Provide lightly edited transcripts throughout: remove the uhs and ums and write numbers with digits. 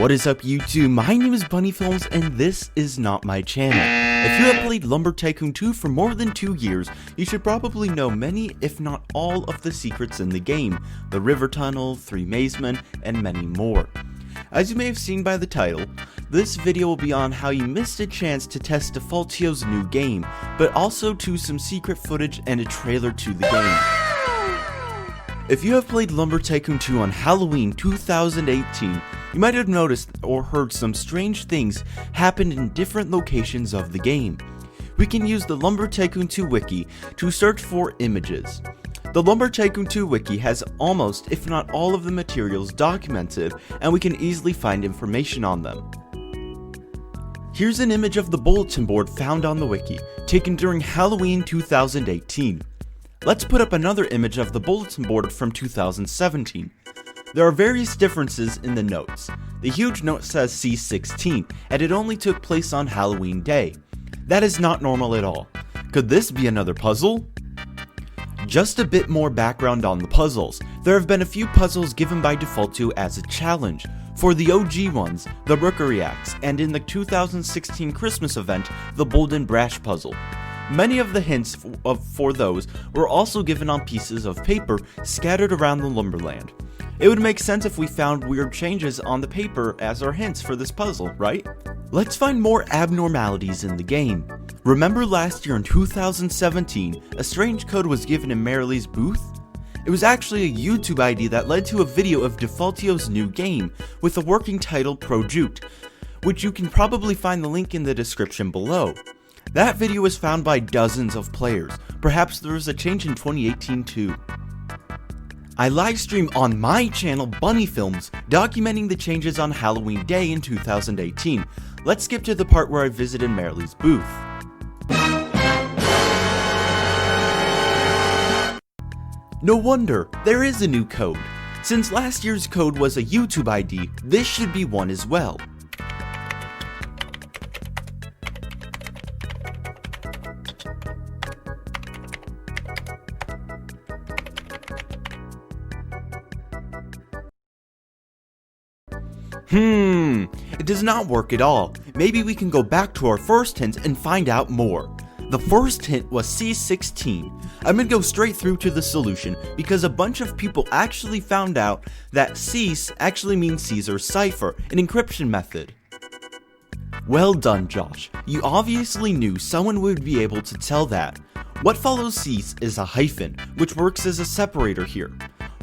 What is up YouTube, my name is Bunny Films and this is not my channel. If you have played Lumber Tycoon 2 for more than 2 years, you should probably know many if not all of the secrets in the game, the river tunnel, 3 mazemen, and many more. As you may have seen by the title, this video will be on how you missed a chance to test Defaultio's new game, but also to some secret footage and a trailer to the game. If you have played Lumber Tycoon 2 on Halloween 2018, you might have noticed or heard some strange things happen in different locations of the game. We can use the Lumber Tycoon 2 wiki to search for images. The Lumber Tycoon 2 wiki has almost, if not all of the materials documented, and we can easily find information on them. Here's an image of the bulletin board found on the wiki, taken during Halloween 2018. Let's put up another image of the bulletin board from 2017. There are various differences in the notes. The huge note says C16, and it only took place on Halloween Day. That is not normal at all. Could this be another puzzle? Just a bit more background on the puzzles. There have been a few puzzles given by Defaultio as a challenge. For the OG ones, the Rookery Axe, and in the 2016 Christmas event, the Bold and Brash puzzle. Many of the hints for those were also given on pieces of paper scattered around the Lumberland. It would make sense if we found weird changes on the paper as our hints for this puzzle, right? Let's find more abnormalities in the game. Remember last year in 2017, a strange code was given in Marilee's booth? It was actually a YouTube ID that led to a video of Defaultio's new game, with a working title Project, which you can probably find the link in the description below. That video was found by dozens of players. Perhaps there was a change in 2018 too. I livestream on my channel Bunny Films, documenting the changes on Halloween Day in 2018. Let's skip to the part where I visited Marilee's booth. No wonder, there is a new code. Since last year's code was a YouTube ID, this should be one as well. It does not work at all. Maybe we can go back to our first hint and find out more. The first hint was C16. I'm gonna go straight through to the solution because a bunch of people actually found out that Cease actually means Caesar's cipher, an encryption method. Well done, Josh. You obviously knew someone would be able to tell that. What follows Cease is a hyphen, which works as a separator here.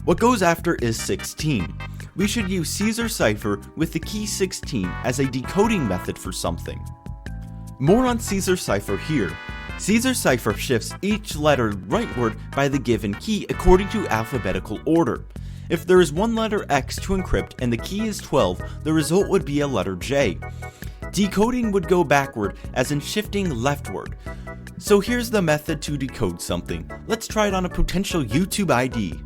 What goes after is 16. We should use Caesar's cipher with the key 16 as a decoding method for something. More on Caesar's cipher here. Caesar's cipher shifts each letter rightward by the given key according to alphabetical order. If there is one letter X to encrypt and the key is 12, the result would be a letter J. Decoding would go backward, as in shifting leftward. So here's the method to decode something. Let's try it on a potential YouTube ID.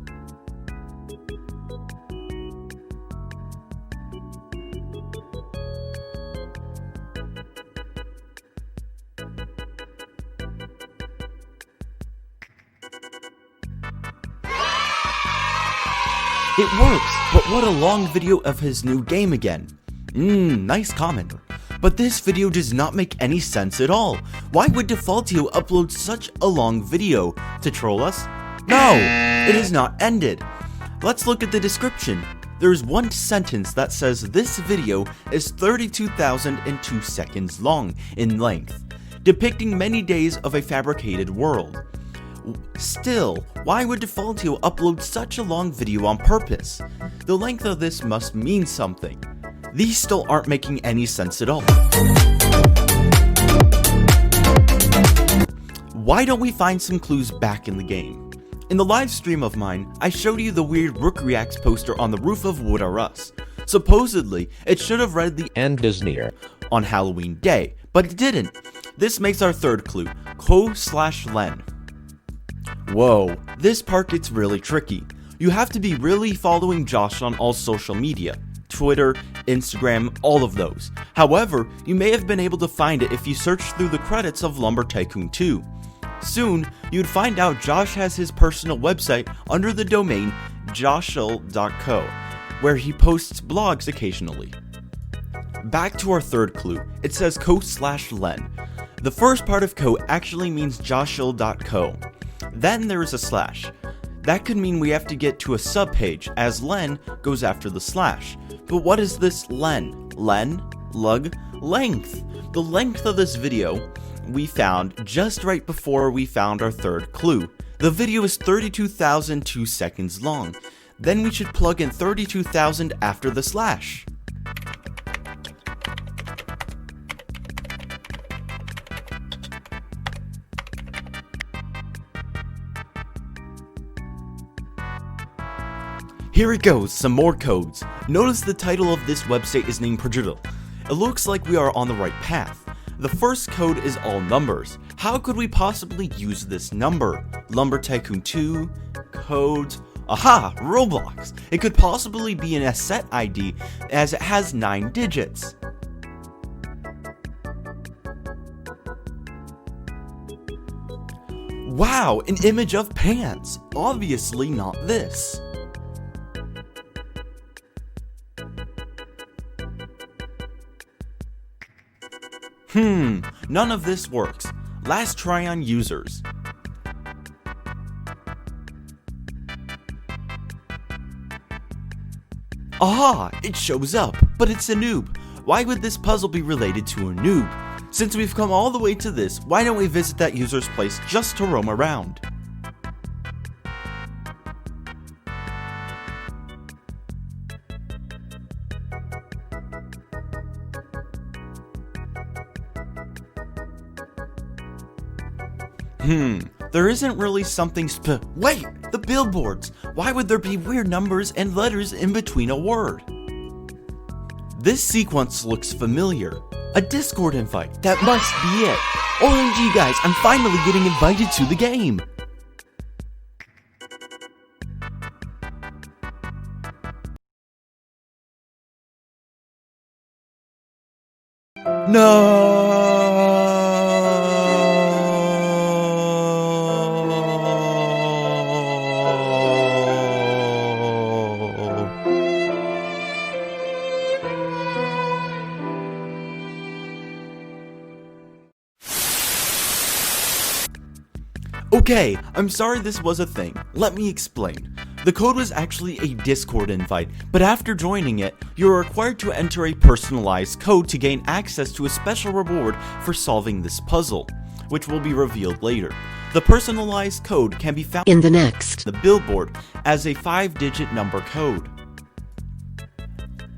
It works, but what a long video of his new game again. Nice comment. But this video does not make any sense at all. Why would Defaultio upload such a long video? To troll us? No, it is not ended. Let's look at the description. There's one sentence that says this video is 32,002 seconds long in length, depicting many days of a fabricated world. Still, why would Defaultio upload such a long video on purpose? The length of this must mean something. These still aren't making any sense at all. Why don't we find some clues back in the game? In the live stream of mine, I showed you the weird Rookery Axe poster on the roof of Wood R Us. Supposedly, it should have read the end is near on Halloween Day, but it didn't. This makes our third clue, co/len. Whoa, this part gets really tricky. You have to be really following Josh on all social media, Twitter, Instagram, all of those. However, you may have been able to find it if you search through the credits of Lumber Tycoon 2. Soon, you'd find out Josh has his personal website under the domain joshel.co, where he posts blogs occasionally. back to our third clue. It says co/len. The first part of co actually means joshil.co. Then there is a slash. That could mean we have to get to a subpage, as len goes after the slash. But what is this len? Len? Lug? Length. The length of this video we found just right before we found our third clue. The video is 32,002 seconds long. Then we should plug in 32,000 after the slash. Here it goes, some more codes. Notice the title of this website is named Prodigal. It looks like we are on the right path. The first code is all numbers. How could we possibly use this number? Lumber Tycoon 2, codes, aha, Roblox. It could possibly be an asset ID as it has 9 digits. Wow, an image of pants. Obviously not this. None of this works. Last try on users. Aha! It shows up, but it's a noob. Why would this puzzle be related to a noob? Since we've come all the way to this, why don't we visit that user's place just to roam around? There isn't really something wait! The billboards! Why would there be weird numbers and letters in between a word? This sequence looks familiar. A Discord invite. That must be it. OMG guys, I'm finally getting invited to the game! No! Okay, I'm sorry this was a thing. Let me explain. The code was actually a Discord invite, but after joining it, you are required to enter a personalized code to gain access to a special reward for solving this puzzle, which will be revealed later. The personalized code can be found in the next billboard as a 5-digit number code.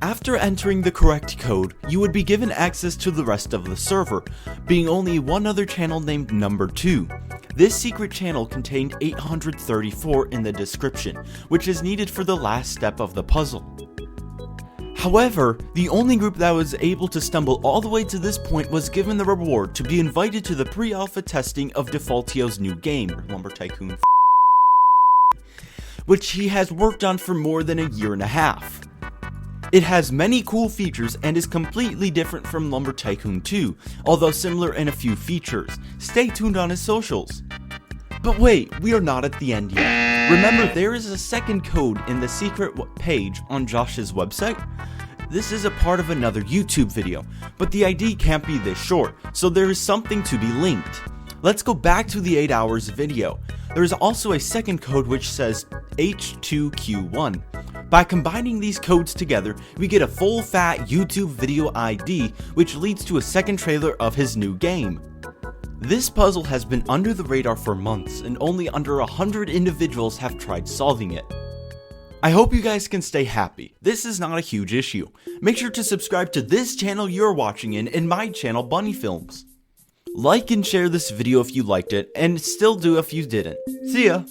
After entering the correct code, you would be given access to the rest of the server, being only one other channel named Number 2. This secret channel contained 834 in the description, which is needed for the last step of the puzzle. However, the only group that was able to stumble all the way to this point was given the reward to be invited to the pre-alpha testing of Defaultio's new game, Lumber Tycoon, which he has worked on for more than a year and a half. It has many cool features and is completely different from Lumber Tycoon 2, although similar in a few features. Stay tuned on his socials. But wait, we are not at the end yet. Remember, there is a second code in the secret page on Josh's website. This is a part of another YouTube video, but the ID can't be this short, so there is something to be linked. Let's go back to the 8 hours video. There is also a second code which says H2Q1. By combining these codes together, we get a full fat YouTube video ID, which leads to a second trailer of his new game. This puzzle has been under the radar for months, and only under 100 individuals have tried solving it. I hope you guys can stay happy. This is not a huge issue. Make sure to subscribe to this channel you're watching in and my channel, Bunny Films. Like and share this video if you liked it, and still do if you didn't. See ya!